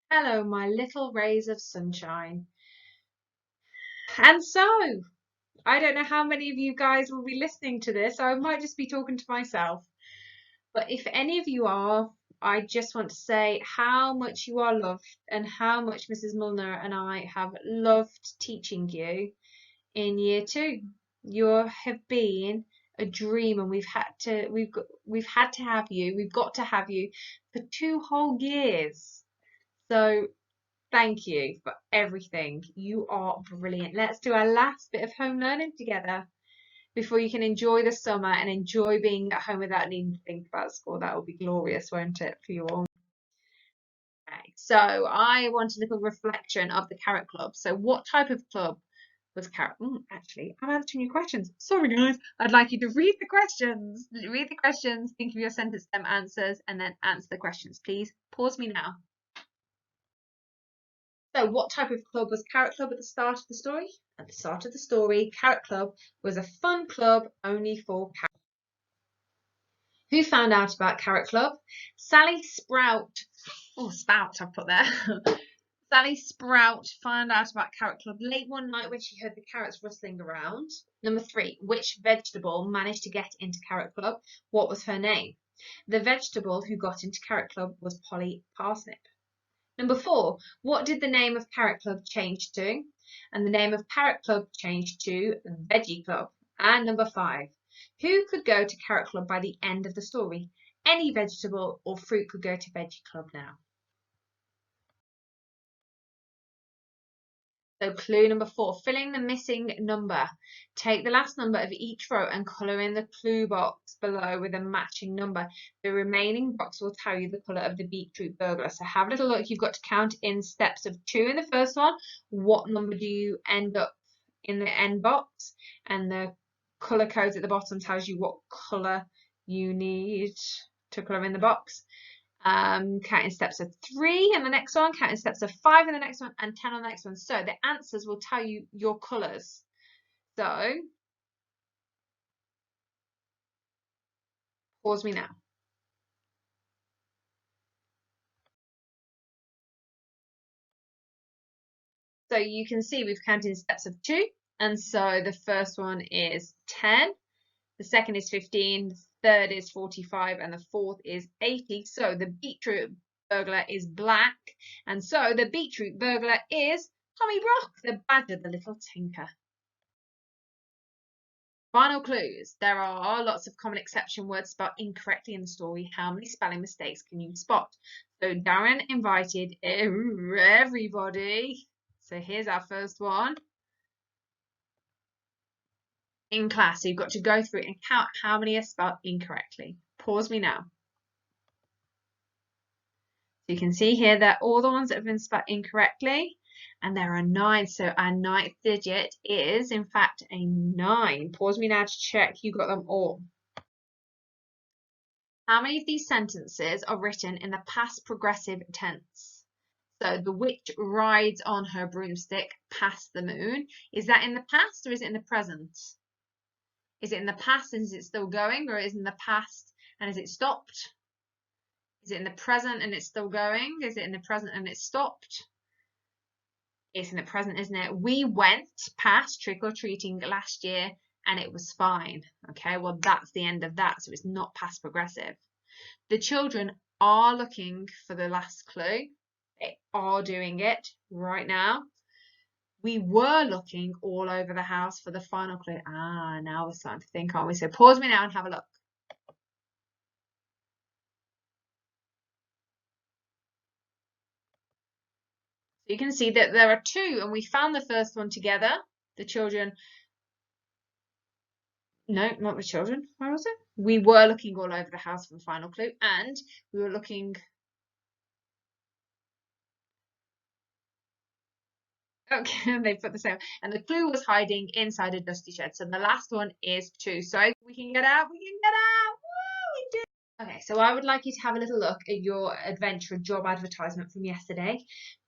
Hello, my little rays of sunshine. And so, I don't know how many of you guys will be listening to this, so I might just be talking to myself. But if any of you are, I just want to say how much you are loved and how much Mrs. Mulliner and I have loved teaching you in year two. You have been a dream, and we've had to have you. We've got to have you for 2 whole years. So thank you for everything. You are brilliant. Let's do our last bit of home learning together before you can enjoy the summer and enjoy being at home without needing to think about school. That will be glorious, won't it, for you all? Okay, so I want a little reflection of the Carrot Club. So what type of club was Carrot? Actually, I'm answering your questions. Sorry, guys. I'd like you to read the questions. Read the questions, think of your sentence stem answers, and then answer the questions. Please pause me now. So what type of club was Carrot Club at the start of the story? At the start of the story, Carrot Club was a fun club only for carrots. Who found out about Carrot Club? Sally Sprout. Oh, Spout, I've put there. Sally Sprout found out about Carrot Club late one night when she heard the carrots rustling around. Number 3, which vegetable managed to get into Carrot Club? What was her name? The vegetable who got into Carrot Club was Polly Parsnip. Number 4, what did the name of Carrot Club change to? And the name of Carrot Club changed to Veggie Club. And number 5, who could go to Carrot Club by the end of the story? Any vegetable or fruit could go to Veggie Club now. So clue number 4, filling the missing number. Take the last number of each row and colour in the clue box below with a matching number. The remaining box will tell you the colour of the beetroot burglar. So have a little look. You've got to count in steps of 2 in the first one. What number do you end up in the end box? And the colour codes at the bottom tells you what colour you need to colour in the box. Counting steps of 3 in the next one, counting steps of 5 in the next one, and 10 on the next one. So the answers will tell you your colours. So pause me now. So you can see we've counted in steps of 2, and so the first one is 10, the second is 15, the third is 45, and the fourth is 80. So the beetroot burglar is black, and so the beetroot burglar is Tommy Brock, the badger, the little tinker. Final clues. There are lots of common exception words spelled incorrectly in the story. How many spelling mistakes can you spot? So Darren invited everybody. So here's our first one. In class, so you've got to go through it and count how many are spelled incorrectly. Pause me now. So you can see here that all the ones that have been spelled incorrectly, and there are 9. So our 9th digit is, in fact, a 9. Pause me now to check you got them all. How many of these sentences are written in the past progressive tense? So the witch rides on her broomstick past the moon. Is that in the past or is it in the present? Is it in the past and is it still going, or is it in the past and is it stopped? Is it in the present and it's still going? Is it in the present and it's stopped? It's in the present, isn't it? We went past trick-or-treating last year and it was fine. Okay, well, that's the end of that. So it's not past progressive. The children are looking for the last clue. They are doing it right now. We were looking all over the house for the final clue. Now we're starting to think, aren't we? So pause me now and have a look. So you can see that there are 2, and we found the first one together. The children. No, not the children. Where was it? We were looking all over the house for the final clue, and we were looking. Okay, they put the same. And the clue was hiding inside a dusty shed. So the last one is 2. So we can get out. We can get out. Woo, we did. Okay, so I would like you to have a little look at your adventure job advertisement from yesterday.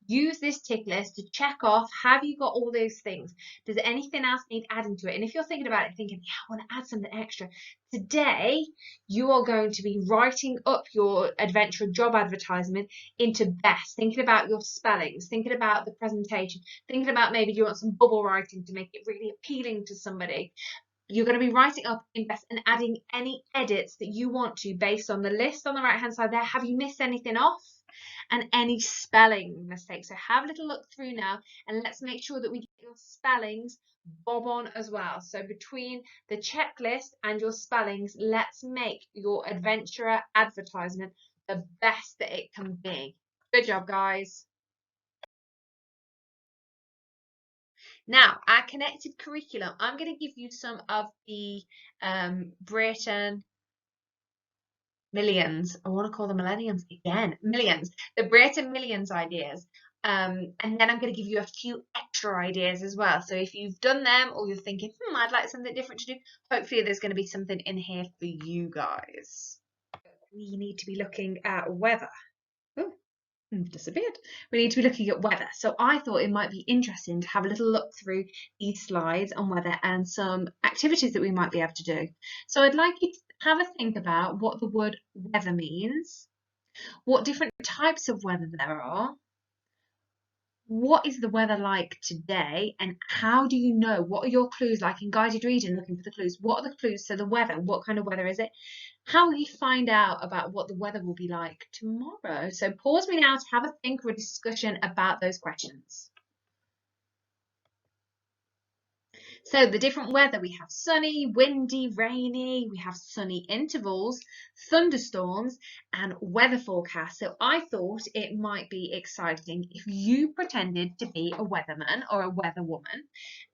Use this tick list to check off, have you got all those things? Does anything else need adding to it? And if you're thinking about it, thinking, yeah, I want to add something extra, today you are going to be writing up your adventure job advertisement into best, thinking about your spellings, thinking about the presentation, thinking about maybe you want some bubble writing to make it really appealing to somebody. You're going to be writing up invest and adding any edits that you want to based on the list on the right hand side there. Have you missed anything off? And any spelling mistakes. So have a little look through now and let's make sure that we get your spellings bob on as well. So between the checklist and your spellings, let's make your adventurer advertisement the best that it can be. Good job, guys. Now, our connected curriculum, I'm going to give you some of the Britain millions. I want to call them millenniums again. Millions. The Britain millions ideas. And then I'm going to give you a few extra ideas as well. So if you've done them or you're thinking, I'd like something different to do, hopefully there's going to be something in here for you guys. We need to be looking at weather. Oh, disappeared. We need to be looking at weather. So I thought it might be interesting to have a little look through these slides on weather and some activities that we might be able to do. So I'd like you to have a think about what the word weather means, what different types of weather there are, what is the weather like today, and how do you know? What are your clues like in guided reading, looking for the clues? What are the clues? So the weather, what kind of weather is it? How will you find out about what the weather will be like tomorrow? So pause me now to have a think or a discussion about those questions. So the different weather, we have sunny, windy, rainy, we have sunny intervals, thunderstorms, and weather forecasts. So I thought it might be exciting if you pretended to be a weatherman or a weatherwoman,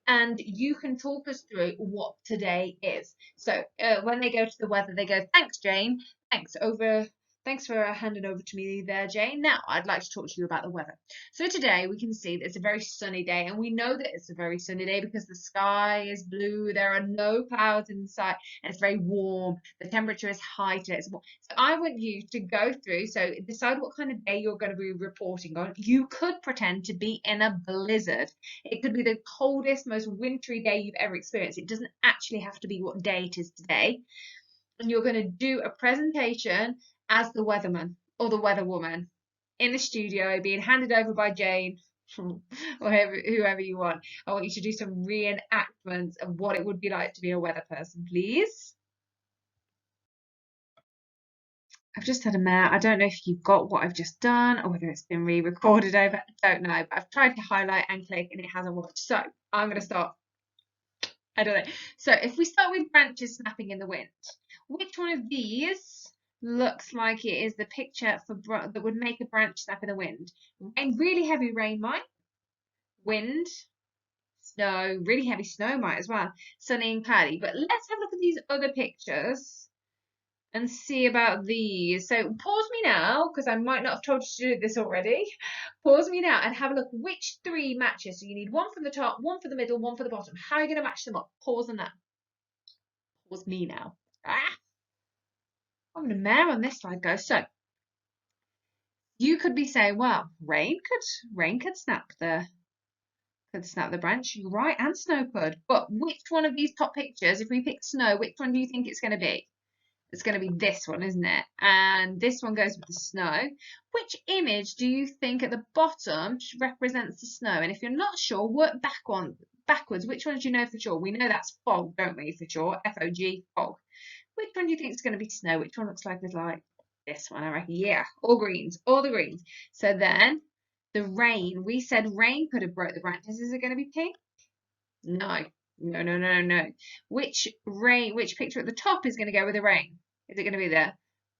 and you can talk us through what today is. So when they go to the weather, they go, thanks, Jane. Thanks for handing over to me there, Jane. Now, I'd like to talk to you about the weather. So today we can see that it's a very sunny day, and we know that it's a very sunny day because the sky is blue, there are no clouds in sight, and it's very warm. The temperature is high today. So I want you to go through, so decide what kind of day you're going to be reporting on. You could pretend to be in a blizzard. It could be the coldest, most wintry day you've ever experienced. It doesn't actually have to be what day it is today. And you're going to do a presentation as the weatherman or the weatherwoman in the studio, being handed over by Jane or whoever you want. I want you to do some reenactments of what it would be like to be a weather person, please. I've just had a mare. I don't know if you've got what I've just done or whether it's been re-recorded over. I don't know, but I've tried to highlight and click and it hasn't worked. So I'm going to start. I don't know. So if we start with branches snapping in the wind, which one of these looks like it is the picture for that would make a branch snap in the wind? Rain, really heavy rain might. Wind, snow, really heavy snow might as well. Sunny and cloudy. But let's have a look at these other pictures and see about these. So pause me now, because I might not have told you to do this already. Pause me now and have a look which three matches. So you need one from the top, one for the middle, one for the bottom. How are you going to match them up? Pause on that. Pause me now. I'm going to mare on this slide, guys. So you could be saying, well, rain could snap the branch. You're right, and snow could. But which one of these top pictures, if we pick snow, which one do you think it's going to be? It's going to be this one, isn't it? And this one goes with the snow. Which image do you think at the bottom represents the snow? And if you're not sure, work backwards. Which one do you know for sure? We know that's fog, don't we, for sure? F-O-G, fog. Which one do you think is going to be snow? Which one looks like it's like this one, I reckon? Yeah, all greens, all the greens. So then the rain, we said rain could have broke the branches. Is it going to be pink? No. No. Which picture at the top is going to go with the rain? Is it going to be the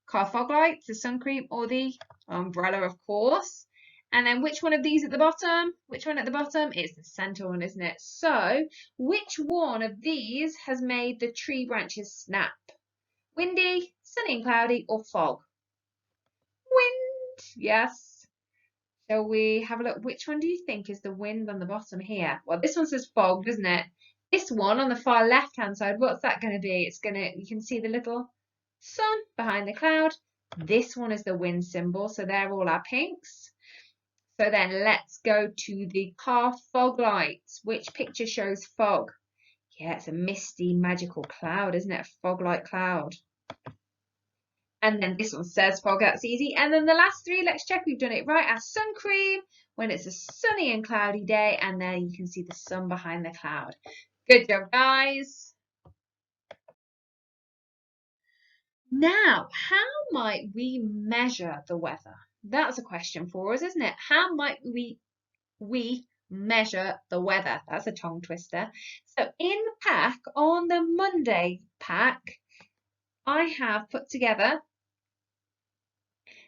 car fog lights, the sun cream, or the umbrella, of course? And then which one of these at the bottom? Which one at the bottom? It's the center one, isn't it? So which one of these has made the tree branches snap? Windy, sunny and cloudy, or fog? Wind, yes. Shall we have a look? Which one do you think is the wind on the bottom here? Well, this one says fog, doesn't it? This one on the far left-hand side, what's that going to be? You can see the little sun behind the cloud. This one is the wind symbol, so they're all our pinks. So then let's go to the car fog lights. Which picture shows fog? Yeah, it's a misty, magical cloud, isn't it? A fog-like cloud. And then this one says fog, that's easy. And then the last three, let's check we've done it right. Our sun cream, when it's a sunny and cloudy day, and there you can see the sun behind the cloud. Good job, guys. Now, how might we measure the weather? That's a question for us, isn't it? How might we measure the weather? That's a tongue twister. So in the pack, on the Monday pack, I have put together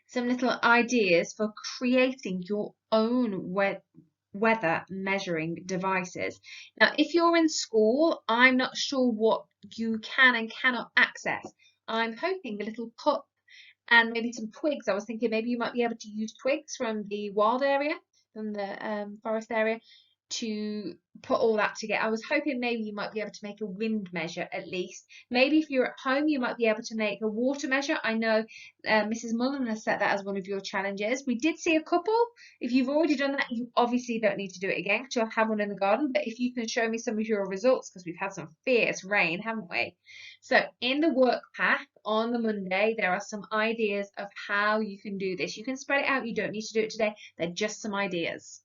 some little ideas for creating your own weather measuring devices. Now, if you're in school, I'm not sure what you can and cannot access. I'm hoping a little cup and maybe some twigs. I was thinking maybe you might be able to use twigs from the wild area, from the forest area, to put all that together. I was hoping maybe you might be able to make a wind measure at least. Maybe if you're at home, you might be able to make a water measure. I know Mrs. Mullen has set that as one of your challenges. We did see a couple. If you've already done that, you obviously don't need to do it again because you'll have one in the garden. But if you can show me some of your results, because we've had some fierce rain, haven't we? So in the work pack on the Monday, there are some ideas of how you can do this. You can spread it out. You don't need to do it today. They're just some ideas.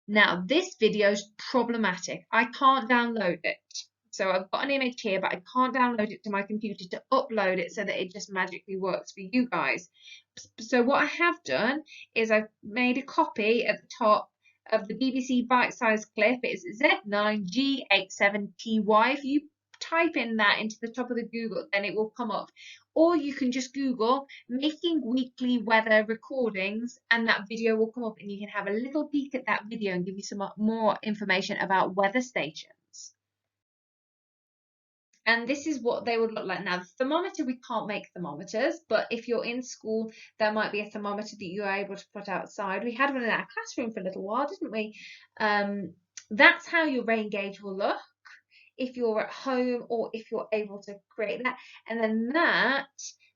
Now, this video is problematic. I can't download it. So I've got an image here, but I can't download it to my computer to upload it so that it just magically works for you guys. So what I have done is I've made a copy at the top of the BBC bite-sized clip. It's Z9G87TY. If you type in that into the top of the Google, then it will come up. Or you can just Google making weekly weather recordings and that video will come up and you can have a little peek at that video and give you some more information about weather stations. And this is what they would look like. Now, the thermometer, we can't make thermometers, but if you're in school, there might be a thermometer that you're able to put outside. We had one in our classroom for a little while, didn't we? That's how your rain gauge will look if you're at home or if you're able to create that. And then that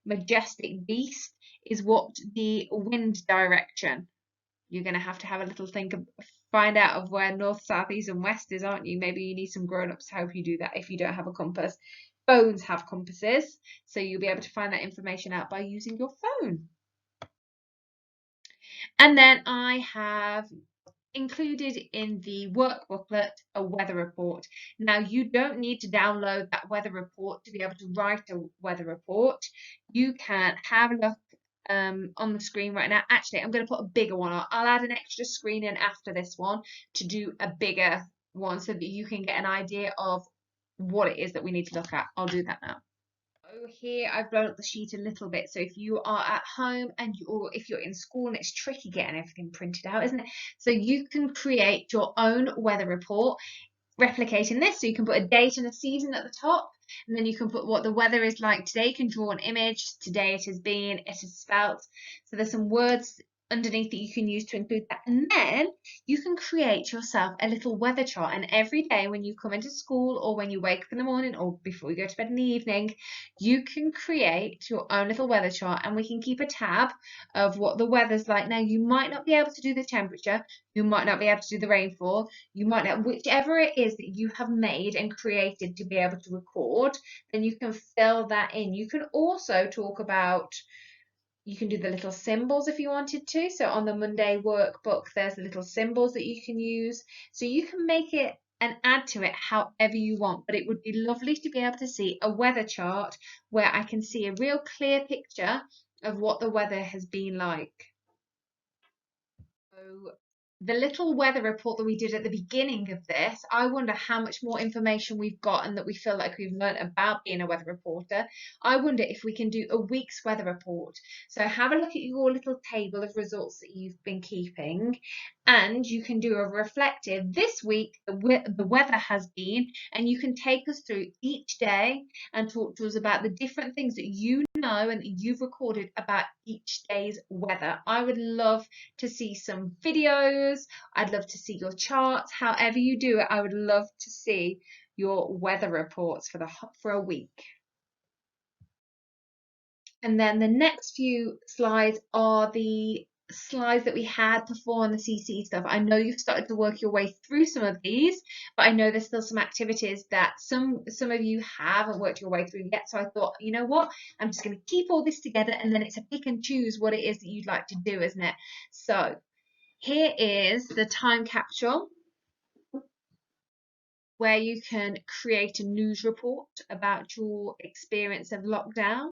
majestic beast is what the wind direction. You're going to have a little think of, find out of where north, south, east, and west is, aren't you? Maybe you need some grown-ups to help you do that if you don't have a compass. Phones have compasses, so you'll be able to find that information out by using your phone. And then I have included in the work booklet a weather report. Now, you don't need to download that weather report to be able to write a weather report. You can have a look on the screen right now. Actually, I'm going to put a bigger one on. I'll add an extra screen in after this one to do a bigger one so that you can get an idea of what it is that we need to look at. I'll do that now. Here I've blown up the sheet a little bit, so if you are at home or if you're in school, and it's tricky getting everything printed out, isn't it? So you can create your own weather report replicating this. So you can put a date and a season at the top, and then you can put what the weather is like today. You can draw an image. Today it has been, it is spelt. So there's some words underneath that you can use to include that, and then you can create yourself a little weather chart. And every day when you come into school or when you wake up in the morning or before you go to bed in the evening, you can create your own little weather chart, and we can keep a tab of what the weather's like. Now, you might not be able to do the temperature, you might not be able to do the rainfall, you might not, whichever it is that you have made and created to be able to record, then you can fill that in. You can also talk about, you can do the little symbols if you wanted to. So on the Monday workbook, there's the little symbols that you can use. So you can make it and add to it however you want. But it would be lovely to be able to see a weather chart where I can see a real clear picture of what the weather has been like. So the little weather report that we did at the beginning of this, I wonder how much more information we've got and that we feel like we've learnt about being a weather reporter. I wonder if we can do a week's weather report. So have a look at your little table of results that you've been keeping, and you can do a reflective. This week, the weather has been, and you can take us through each day and talk to us about the different things that you know and that you've recorded about each day's weather. I would love to see some videos. I'd love to see your charts. However you do it, I would love to see your weather reports for a week. And then the next few slides are the slides that we had before on the CC stuff. I know you've started to work your way through some of these, but I know there's still some activities that some of you haven't worked your way through yet. So I thought, you know what, I'm just going to keep all this together, and then it's a pick and choose what it is that you'd like to do, isn't it? So here is the time capsule, where you can create a news report about your experience of lockdown.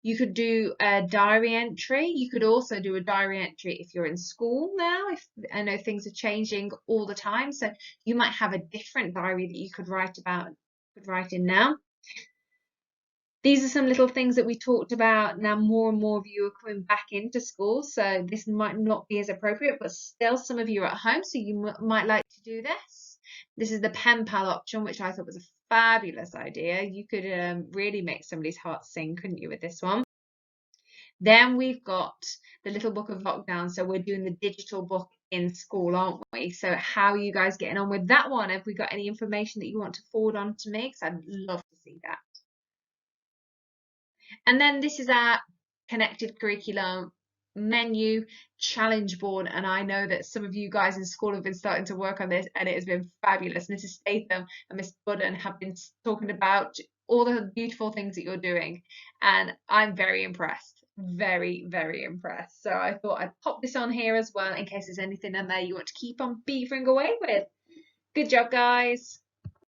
You could do a diary entry. You could also do a diary entry if you're in school now. If I know things are changing all the time, so you might have a different diary that you could write in now. These are some little things that we talked about. Now more and more of you are coming back into school, so this might not be as appropriate, but still some of you are at home, so you might like to do this. This is the pen pal option, which I thought was a fabulous idea. You could really make somebody's heart sing, couldn't you, with this one? Then we've got the little book of lockdown. So we're doing the digital book in school, aren't we? So how are you guys getting on with that one? Have we got any information that you want to forward on to me? Because I'd love to see that. And then this is our connected curriculum menu challenge board, and I know that some of you guys in school have been starting to work on this, and it has been fabulous. Mrs. Statham and Miss Budden have been talking about all the beautiful things that you're doing, and I'm very impressed, very, very impressed. So I thought I'd pop this on here as well in case there's anything in there you want to keep on beavering away with. Good job, guys.